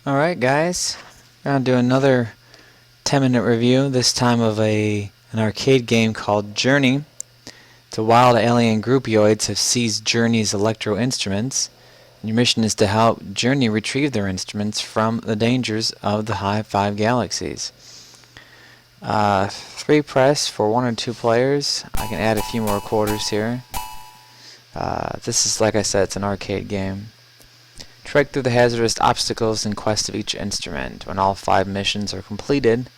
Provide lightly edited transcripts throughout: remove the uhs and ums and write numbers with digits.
Alright guys, I'm going to do another 10-minute review, this time of an arcade game called Journey. The wild alien groupioids have seized Journey's electro instruments, and your mission is to help Journey retrieve their instruments from the dangers of the high five galaxies. 3 press for 1 or 2 players. I can add a few more quarters here. This is, like I said, it's an arcade game. Trek through the hazardous obstacles in quest of each instrument. When all 5 missions are completed,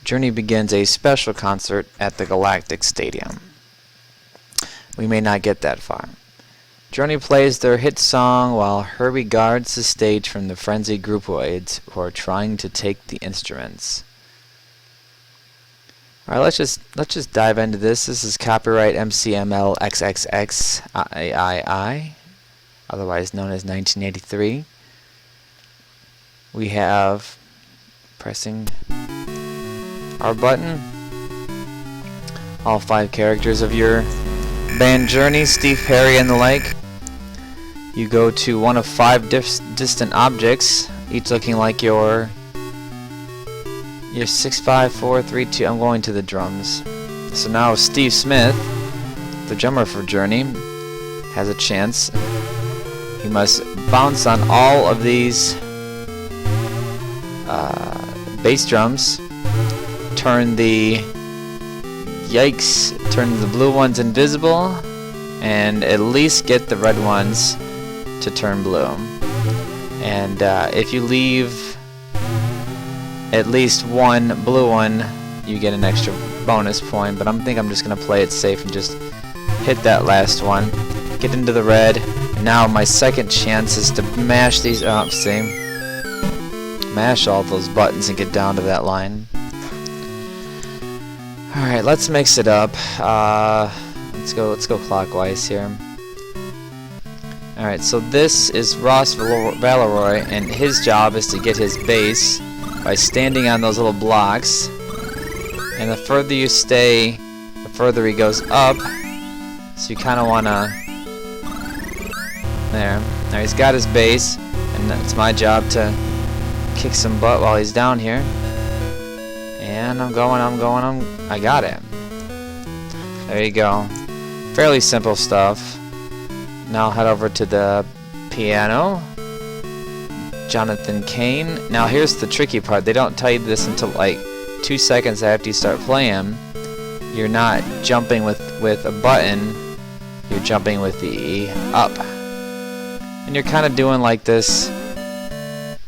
Journey begins a special concert at the Galactic Stadium. We may not get that far. Journey plays their hit song while Herbie guards the stage from the frenzied groupoids who are trying to take the instruments. Alright, let's just dive into this. This is copyright MCML XXX otherwise known as 1983. We have pressing our button. All 5 characters of your band Journey, Steve Perry and the like. You go to one of 5 distant objects, each looking like your 6, 5, 4, 3, 2. I'm going to the drums. So now Steve Smith, the drummer for Journey, has a chance. He must bounce on all of these bass drums, turn the blue ones invisible, and at least get the red ones to turn blue. And if you leave at least one blue one, you get an extra bonus point, but I think I'm just going to play it safe and just hit that last one, get into the red. Now my second chance is to mash these up, mash all those buttons and get down to that line. Alright, let's mix it up. Let's go clockwise here. Alright, so this is Ross Valeroy, and his job is to get his bass by standing on those little blocks. And the further you stay, the further he goes up. So you kind of want to... There. Now he's got his bass, and it's my job to kick some butt while he's down here. And I got it. There you go. Fairly simple stuff. Now I'll head over to the piano. Jonathan Kane. Now here's the tricky part. They don't tell you this until like 2 seconds after you start playing. You're not jumping with a button. You're jumping with the up. And you're kind of doing like this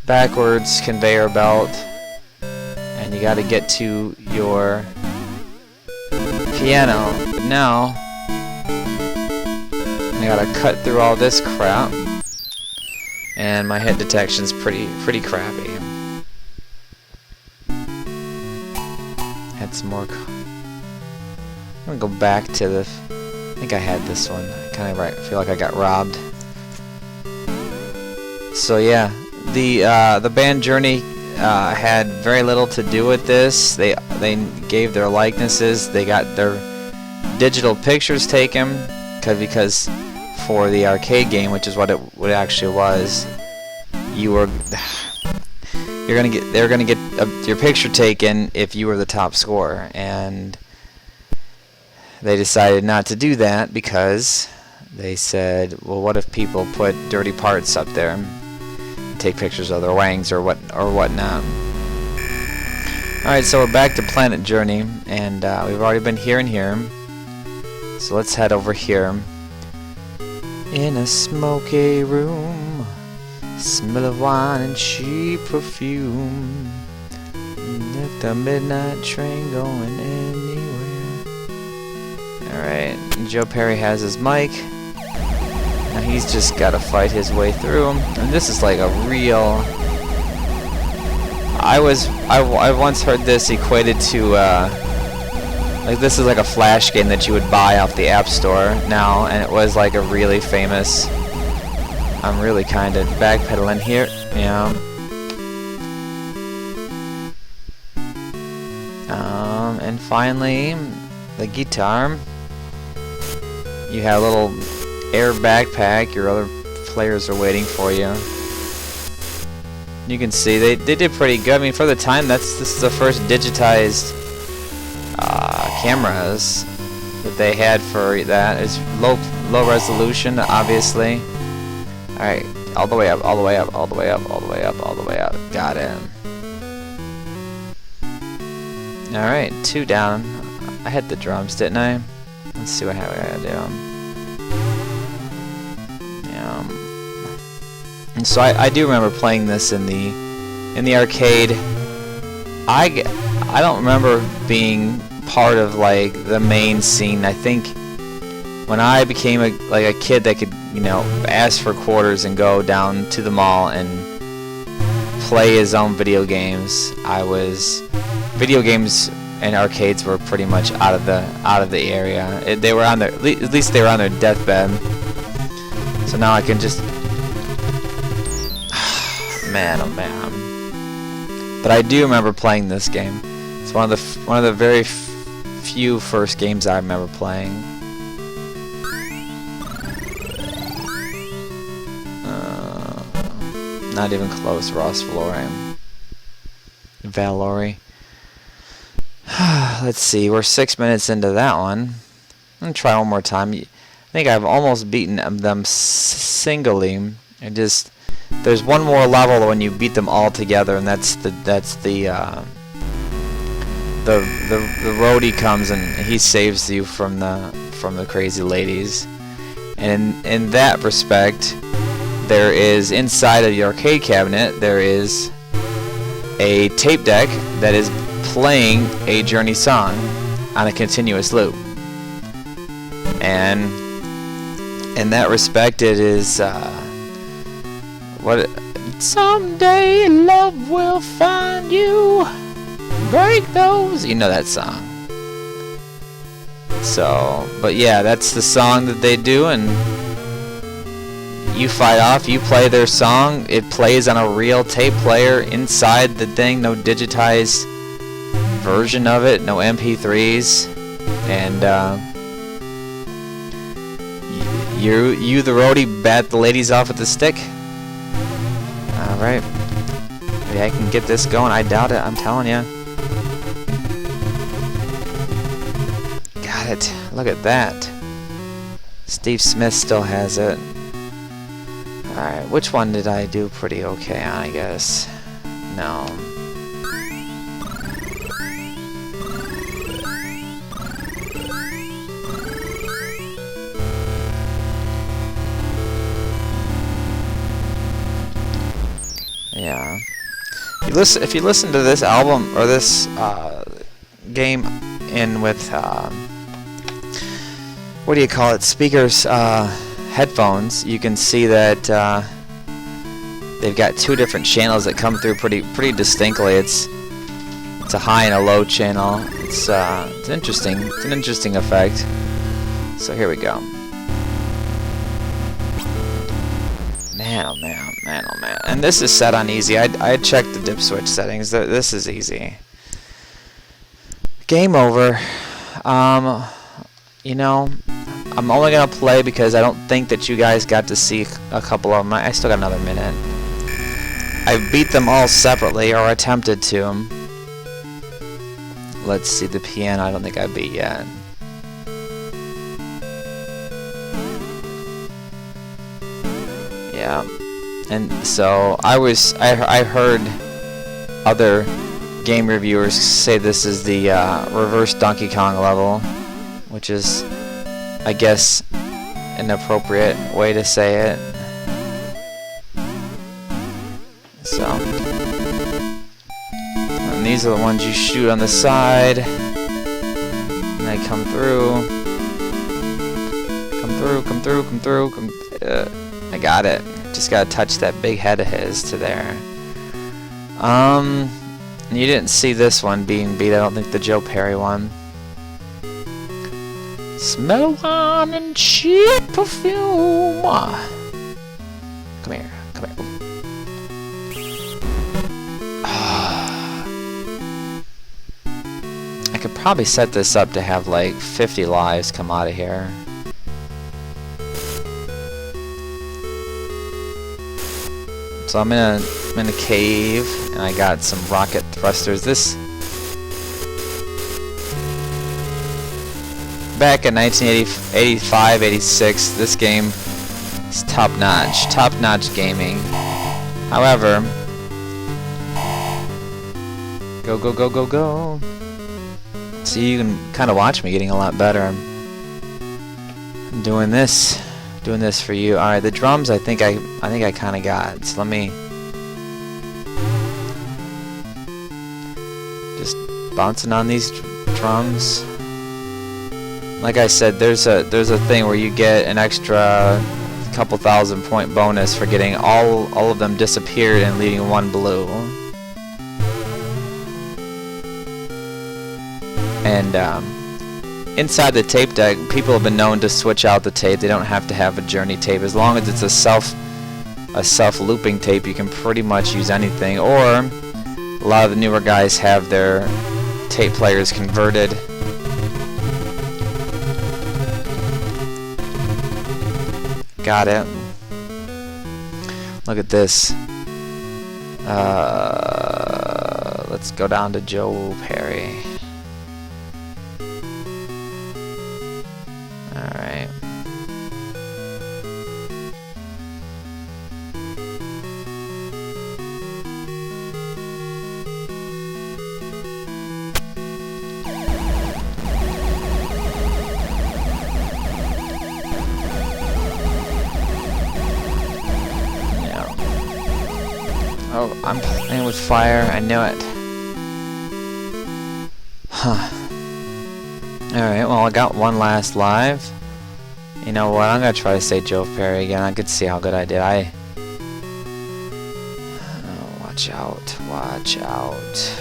backwards conveyor belt. And you got to get to your piano. But now I got to cut through all this crap. And my hit detection's pretty crappy. Had some more. I'm gonna go back to the. I think I had this one. I kind of feel like I got robbed. So yeah, the band Journey had very little to do with this. They gave their likenesses. They got their digital pictures taken because for the arcade game, which is what it actually was, they're gonna get your picture taken if you were the top scorer, and they decided not to do that because they said, well, what if people put dirty parts up there and take pictures of their wangs or whatnot. Alright, so we're back to Planet Journey, and we've already been here and here, so let's head over here. In a smoky room, smell of wine and cheap perfume. Let the midnight train going anywhere. Alright, Joe Perry has his mic. Now he's just got to fight his way through. And this is like a real... I once heard this equated to... like this is like a flash game that you would buy off the App Store now, and it was like a really famous... I'm really kind of backpedaling here, yeah. And finally, the guitar. You have a little air backpack, your other players are waiting for you. You can see they did pretty good. I mean, for the time, this is the first digitized cameras that they had for that. It's low resolution, obviously. All right, all the way up, all the way up, all the way up, all the way up, all the way up. Got it. All right, 2 down. I hit the drums, didn't I? Let's see what I gotta do. And so I do remember playing this in the arcade. I don't remember being part of like the main scene. I think when I became a kid that could, you know, ask for quarters and go down to the mall and play his own video games, video games and arcades were pretty much out of the area. They were on their, at least they were on their deathbed. So now I can just, man, oh man. But I do remember playing this game. It's one of the very few first games I remember playing. Not even close, Ross Valori. Let's see, we're 6 minutes into that one. I'm gonna try one more time. I think I've almost beaten them singly. There's one more level when you beat them all together, and that's the roadie comes and he saves you from the crazy ladies. And in that respect, there is inside of the arcade cabinet, there is a tape deck that is playing a Journey song on a continuous loop. And in that respect, it is someday love will find you, break those, you know that song. So, but yeah, that's the song that they do, and you fight off, you play their song, it plays on a real tape player inside the thing, no digitized version of it, no MP3s, and you the roadie bat the ladies off with the stick. Alright, maybe I can get this going. I doubt it, I'm telling you. Got it, look at that. Steve Smith still has it. Alright, which one did I do pretty okay on, I guess? No. Yeah. If you listen to this album, or this game in with, what do you call it, speakers, headphones, you can see that they've got 2 different channels that come through pretty distinctly. It's a high and a low channel. It's an interesting effect. So here we go. Man, oh man, man, oh man. And this is set on easy. I checked the dip switch settings. This is easy. Game over. You know, I'm only gonna play because I don't think that you guys got to see a couple of them. I still got another minute. I beat them all separately, or attempted to. Let's see, the piano I don't think I beat yet. Yeah, and so I heard other game reviewers say this is the reverse Donkey Kong level, which is, I guess, an appropriate way to say it. So, and these are the ones you shoot on the side, and they come through. I got it. Just gotta touch that big head of his to there. You didn't see this one being beat. I don't think the Joe Perry one. Smell of wine and cheap perfume. Come here, come here. I could probably set this up to have like 50 lives come out of here. So I'm in a cave, and I got some rocket thrusters. This back in 1985, 86, this game is top-notch gaming. However, go, go, go, go, go. See, you can kind of watch me getting a lot better. I'm doing this for you. All right, the drums, I think I kind of got. So let me just bouncing on these drums. Like I said, there's a thing where you get an extra couple thousand point bonus for getting all of them disappeared and leaving one blue. And inside the tape deck, people have been known to switch out the tape. They don't have to have a journey tape. As long as it's a self-looping tape, you can pretty much use anything. Or a lot of the newer guys have their tape players converted. Got it. Look at this. Let's go down to Joe Perry. Alright. Oh, I'm playing with fire. I knew it. Huh. Alright, well, I got one last live. You know what? I'm going to try to say Joe Perry again. I could see how good I did. Oh, watch out. Watch out.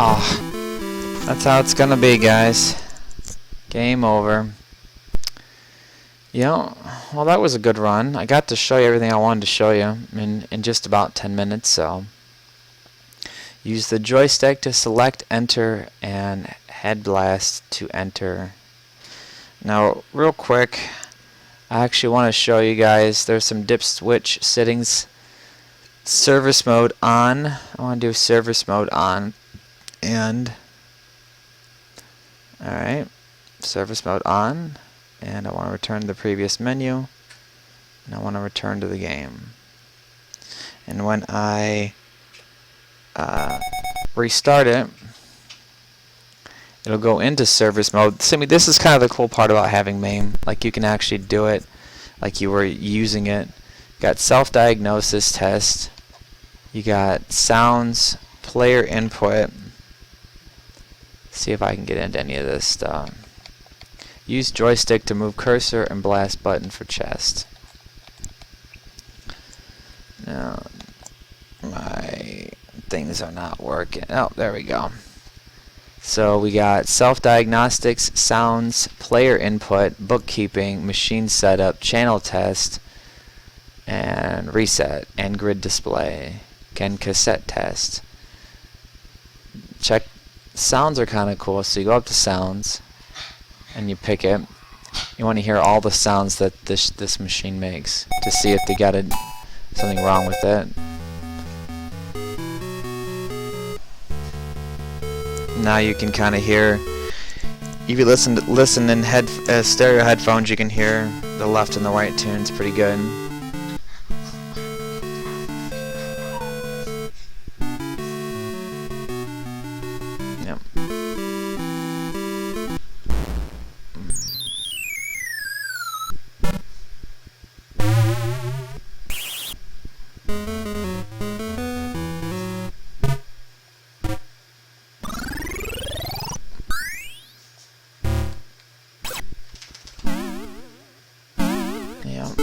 Oh, that's how it's gonna be, guys. Game over. Yeah, well, that was a good run. I got to show you everything I wanted to show you in just about 10 minutes, so. Use the joystick to select, enter, and head blast to enter. Now, real quick, I actually want to show you guys, there's some dip switch settings. Service mode on. I want to do service mode on. And alright, service mode on, and I want to return to the previous menu, and I want to return to the game. And when I restart it, it'll go into service mode. This is kind of the cool part about having MAME. Like, you can actually do it like you were using it. You got self-diagnosis test, you got sounds, player input. See if I can get into any of this stuff. Use joystick to move cursor and blast button for chest. Now, my things are not working. Oh, there we go. So we got self-diagnostics, sounds, player input, bookkeeping, machine setup, channel test, and reset, and grid display, and cassette test. Check. Sounds are kind of cool, so you go up to sounds and you pick it. You want to hear all the sounds that this machine makes to see if they got something wrong with it. Now you can kind of hear, if you listen in stereo headphones, you can hear the left and the right tunes pretty good.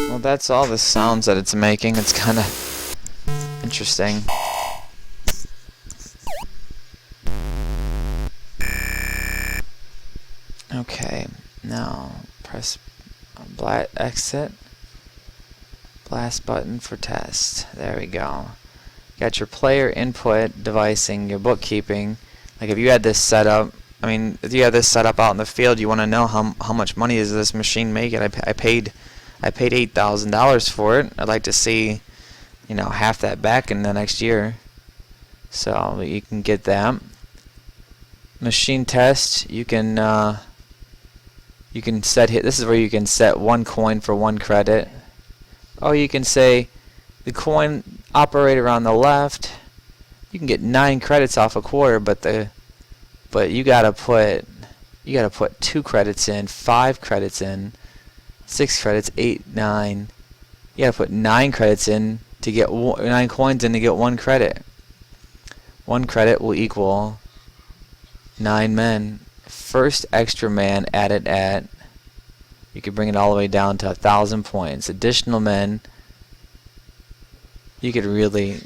Well, that's all the sounds that it's making. It's kind of interesting. Okay, now press black exit. Blast button for test. There we go. Got your player input, devicing, your bookkeeping. Like if you had this set up, I mean, if you had this set up out in the field, you want to know how much money is this machine making. I paid $8,000 for it. I'd like to see, you know, half that back in the next year. So you can get that. Machine test. You can set hit. This is where you can set 1 coin for 1 credit. Oh, you can say the coin operator on the left. You can get 9 credits off a quarter, but you gotta put 2 credits in, 5 credits in, 6 credits, 8, 9. You gotta put 9 credits in to get 9 coins in to get 1 credit. 1 credit will equal 9 men. First extra man added at. You could bring it all the way down to 1,000 points. Additional men. You could really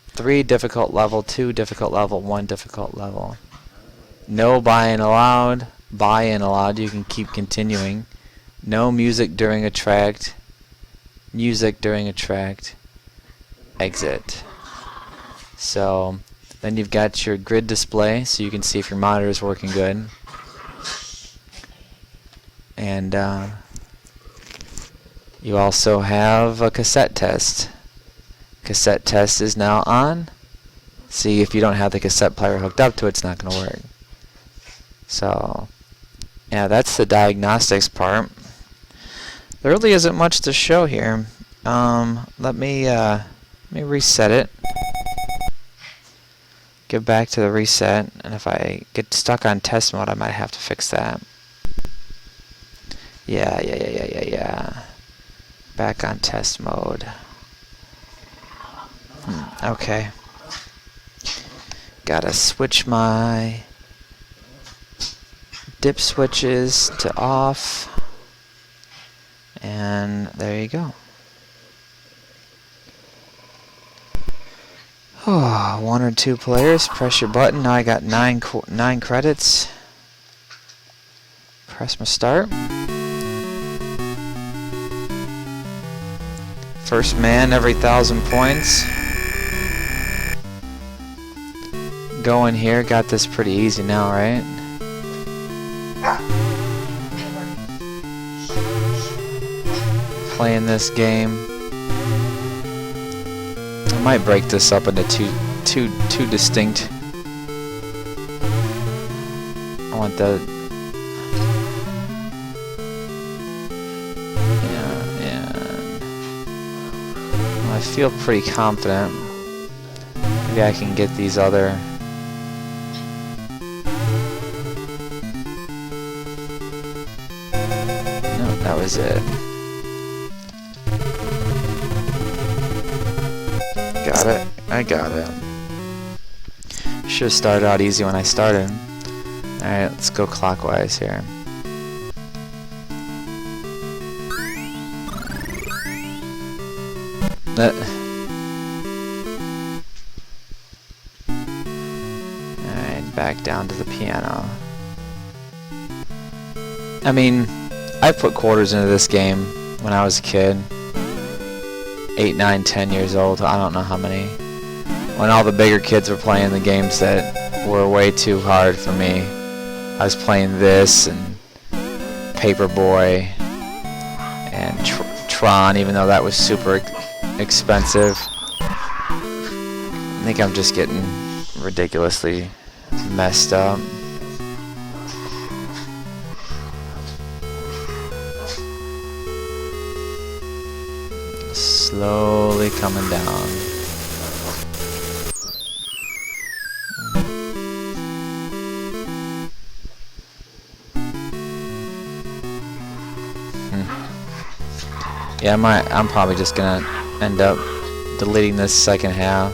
3 difficult level, 2 difficult level, 1 difficult level. No buy-in allowed. Buy-in allowed. You can keep continuing. No music during a tract. Music during a tract. Exit. So then you've got your grid display, so you can see if your monitor is working good. And you also have a cassette test. Cassette test is now on. See, if you don't have the cassette player hooked up to it, it's not going to work. So, yeah, that's the diagnostics part. There really isn't much to show here. Let me reset it. Get back to the reset, and if I get stuck on test mode, I might have to fix that. Yeah. Back on test mode. Okay. Gotta switch my dip switches to off. And there you go. Oh, 1 or 2 players. Press your button. Now I got 9 credits. Press my start. First man every 1,000 points. Going here. Got this pretty easy now, right? Playing this game. I might break this up into two distinct. I want the. I feel pretty confident. Maybe I can get these other. No, that was it. Got it. I got it. Should have started out easy when I started. Alright, let's go clockwise here. Alright, back down to the piano. I mean, I put quarters into this game when I was a kid. 8, 9, 10 years old. I don't know how many. When all the bigger kids were playing the games that were way too hard for me. I was playing this and Paperboy and Tron, even though that was super expensive. I think I'm just getting ridiculously messed up. Slowly coming down. Yeah, I'm probably just gonna end up deleting this second half.